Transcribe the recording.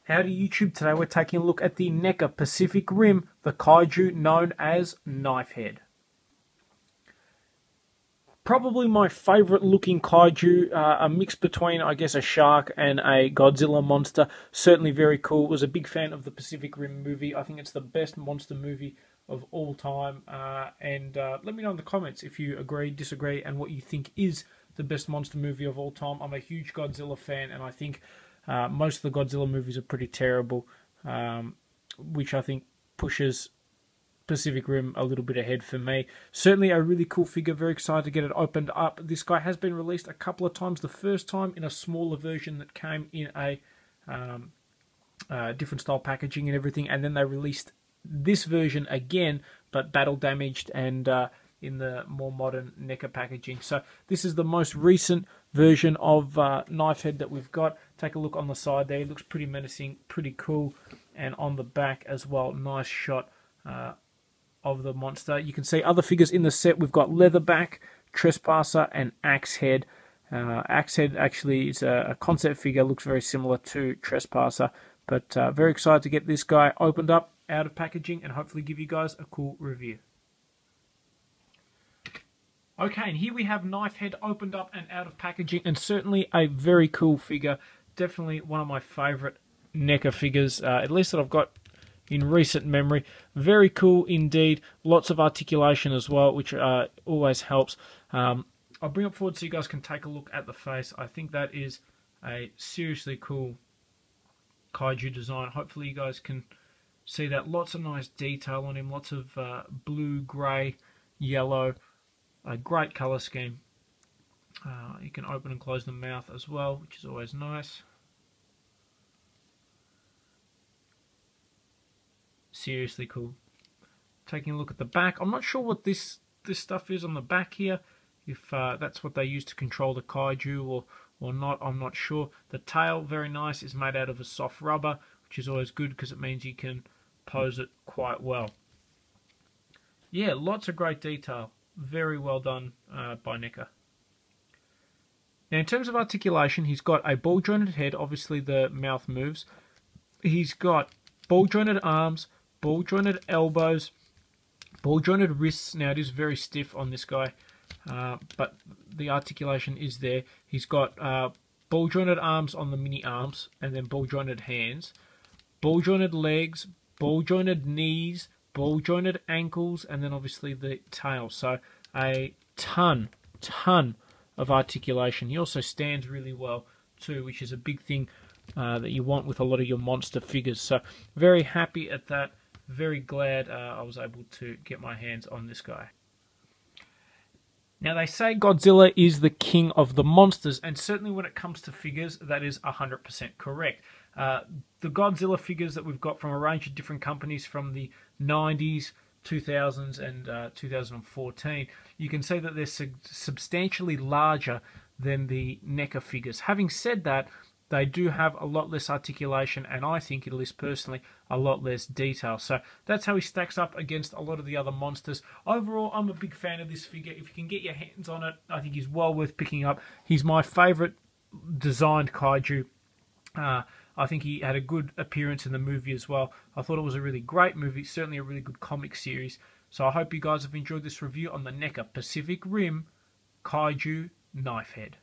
Howdy YouTube, today we're taking a look at the NECA Pacific Rim, the kaiju known as Knifehead. Probably my favourite looking kaiju, a mix between I guess a shark and a Godzilla monster. Certainly very cool. Was a big fan of the Pacific Rim movie. I think it's the best monster movie of all time. Let me know in the comments if you agree, disagree, and what you think is the best monster movie of all time. I'm a huge Godzilla fan, and I think most of the Godzilla movies are pretty terrible, which I think pushes Pacific Rim a little bit ahead for me. Certainly a really cool figure, very excited to get it opened up. This guy has been released a couple of times. The first time in a smaller version that came in a different style packaging and everything, and then they released this version again, but battle damaged and in the more modern NECA packaging. So this is the most recent version of Knifehead that we've got. Take a look on the side there. It looks pretty menacing, pretty cool. And on the back as well, nice shot of the monster. You can see other figures in the set. We've got Leatherback, Trespasser, and Axehead. Axehead actually is a concept figure, looks very similar to Trespasser. But very excited to get this guy opened up, out of packaging, and hopefully give you guys a cool review. Okay, and here we have Knifehead opened up and out of packaging, and certainly a very cool figure. Definitely one of my favourite NECA figures, at least that I've got in recent memory. Very cool indeed. Lots of articulation as well, which always helps. I'll bring it forward so you guys can take a look at the face. I think that is a seriously cool kaiju design. Hopefully you guys can see that. Lots of nice detail on him. Lots of blue, grey, yellow. A great colour scheme. You can open and close the mouth as well, which is always nice. Seriously cool. Taking a look at the back. I'm not sure what this stuff is on the back here. If that's what they use to control the kaiju or not, I'm not sure. The tail, very nice, is made out of a soft rubber, which is always good because it means you can pose it quite well. Yeah, lots of great detail. Very well done by NECA. Now, in terms of articulation, he's got a ball-jointed head. Obviously, the mouth moves. He's got ball-jointed arms, ball-jointed elbows, ball-jointed wrists. Now, it is very stiff on this guy, but the articulation is there. He's got ball-jointed arms on the mini arms, and then ball-jointed hands, ball-jointed legs, ball-jointed knees, ball-jointed ankles, and then obviously the tail. So a ton of articulation. He also stands really well too, which is a big thing that you want with a lot of your monster figures. So very happy at that. Very glad I was able to get my hands on this guy. Now, they say Godzilla is the king of the monsters, and certainly when it comes to figures, that is 100% correct. The Godzilla figures that we've got from a range of different companies from the 90s, 2000s, and 2014, you can see that they're substantially larger than the NECA figures. Having said that, they do have a lot less articulation, and I think, at least personally, a lot less detail. So that's how he stacks up against a lot of the other monsters. Overall, I'm a big fan of this figure. If you can get your hands on it, I think he's well worth picking up. He's my favourite designed kaiju. I think he had a good appearance in the movie as well. I thought it was a really great movie, certainly a really good comic series. So I hope you guys have enjoyed this review on the NECA Pacific Rim Kaiju Knifehead.